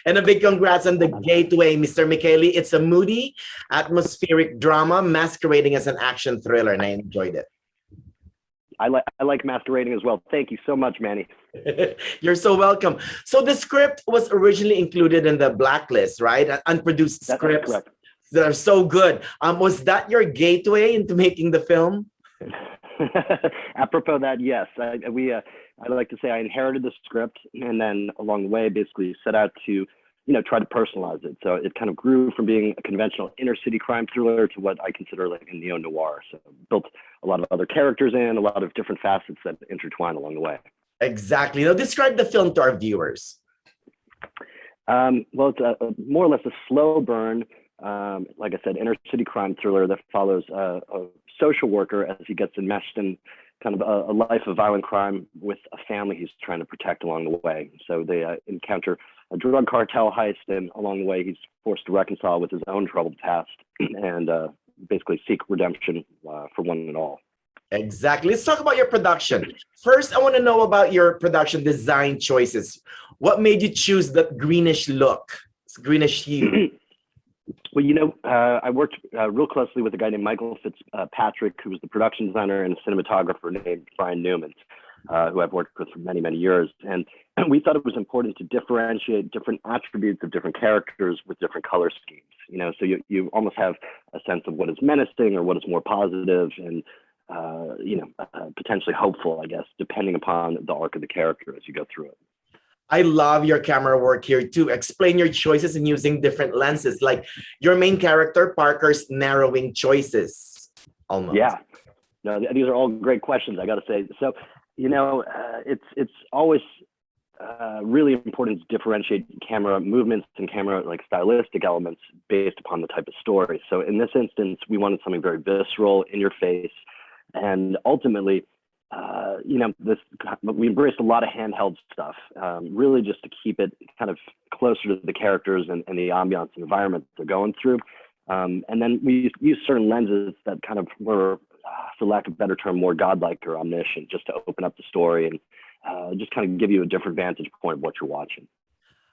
And a big congrats on The Gateway, Mr. Michele. It's a moody, atmospheric drama masquerading as an action thriller, and I enjoyed it. I like masquerading as well. Thank you so much, Manny. You're so welcome. So the script was originally included in the blacklist, right? Unproduced scripts that are so good. Was that your gateway into making the film? Apropos that, yes. I like to say I inherited the script, and then along the way, basically set out to, try to personalize it. So it kind of grew from being a conventional inner city crime thriller to what I consider like a neo-noir. So built a lot of other characters in, a lot of different facets that intertwine along the way. Exactly. Now describe the film to our viewers. Well, it's more or less a slow burn, like I said, inner city crime thriller that follows a social worker as he gets enmeshed in kind of a life of violent crime with a family he's trying to protect along the way. So they encounter a drug cartel heist, and along the way he's forced to reconcile with his own troubled past and basically seek redemption for one and all. Exactly. Let's talk about your production. First, I want to know about your production design choices. What made you choose that greenish look, greenish hue? Well, I worked real closely with a guy named Michael Fitzpatrick, who was the production designer, and a cinematographer named Brian Newman, who I've worked with for many, many years. And we thought it was important to differentiate different attributes of different characters with different color schemes. So you almost have a sense of what is menacing or what is more positive and, potentially hopeful, I guess, depending upon the arc of the character as you go through it. I love your camera work here too. Explain your choices in using different lenses, like your main character, Parker's narrowing choices. Almost. Yeah, no, these are all great questions, I got to say. So, it's always really important to differentiate camera movements and camera like stylistic elements based upon the type of story. So in this instance, we wanted something very visceral, in your face, and ultimately, we embraced a lot of handheld stuff, really just to keep it kind of closer to the characters and the ambiance and environment they're going through. And then we used certain lenses that kind of were, for lack of a better term, more godlike or omniscient, just to open up the story and just kind of give you a different vantage point of what you're watching.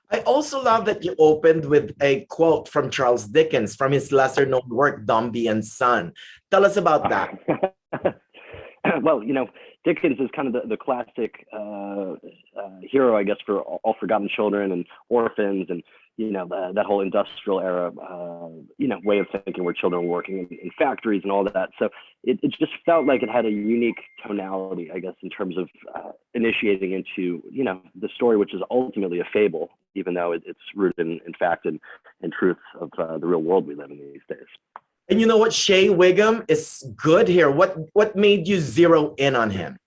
I also love that you opened with a quote from Charles Dickens from his lesser-known work, Dombey and Son. Tell us about that. Well, Dickens is kind of the classic hero, I guess, for all forgotten children and orphans and, that whole industrial era, way of thinking where children were working in factories and all that. So it just felt like it had a unique tonality, I guess, in terms of initiating into, the story, which is ultimately a fable, even though it's rooted in fact and truth of the real world we live in these days. And you know what? Shea Whigham is good here. What made you zero in on him?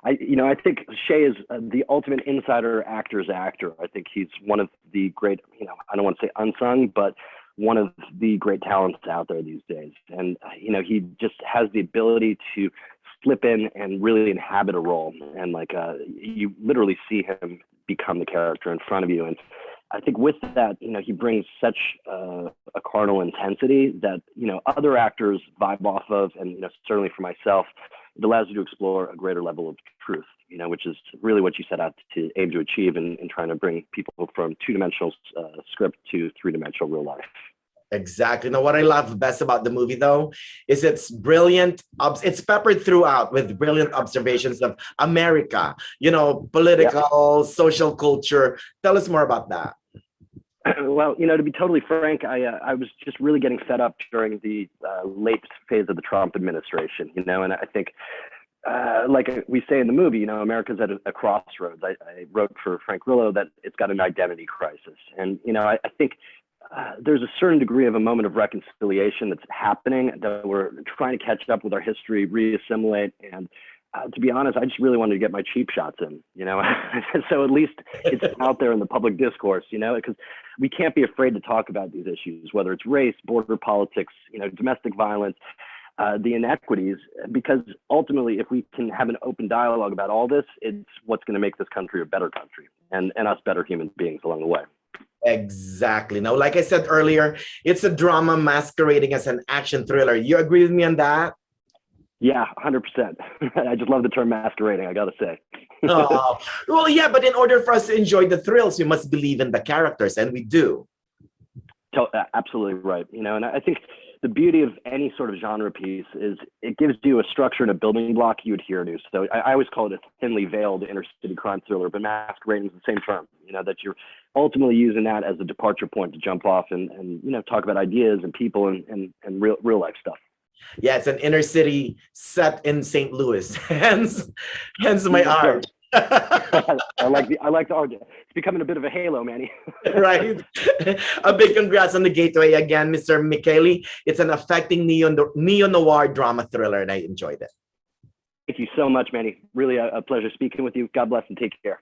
I think Shea is the ultimate insider actor's actor. I think he's one of the great, I don't want to say unsung, but one of the great talents out there these days. And, he just has the ability to slip in and really inhabit a role. And you literally see him become the character in front of you. And I think with that, he brings such a carnal intensity that, other actors vibe off of. And, certainly for myself, it allows you to explore a greater level of truth, which is really what you set out to aim to achieve in trying to bring people from two-dimensional script to three-dimensional real life. Exactly. Now, what I love best about the movie, though, is it's brilliant. It's peppered throughout with brilliant observations of America, political, social culture. Tell us more about that. Well, to be totally frank, I was just really getting fed up during the late phase of the Trump administration, and I think, like we say in the movie, America's at a crossroads. I wrote for Frank Grillo that it's got an identity crisis. And, I think there's a certain degree of a moment of reconciliation that's happening, that we're trying to catch up with our history, reassimilate, and to be honest, I just really wanted to get my cheap shots in, so at least it's out there in the public discourse, because we can't be afraid to talk about these issues, whether it's race, border politics, domestic violence, the inequities, because ultimately, if we can have an open dialogue about all this, it's what's going to make this country a better country and us better human beings along the way. Exactly. Now, like I said earlier, it's a drama masquerading as an action thriller. You agree with me on that? Yeah, 100%. I just love the term masquerading, I got to say. Oh, well, yeah, but in order for us to enjoy the thrills, we must believe in the characters, and we do. Absolutely right. You know, and I think the beauty of any sort of genre piece is it gives you a structure and a building block you adhere to. So I always call it a thinly veiled inner city crime thriller, but masquerading is the same term. You know, that you're ultimately using that as a departure point to jump off and you know, talk about ideas and people and real life stuff. Yeah, it's an inner city set in St. Louis. hence my art. I like the art. It's becoming a bit of a halo, Manny. Right. A big congrats on the gateway again, Mr. Michele. It's an affecting neo-noir drama thriller, and I enjoyed it. Thank you so much, Manny. Really a pleasure speaking with you. God bless and take care.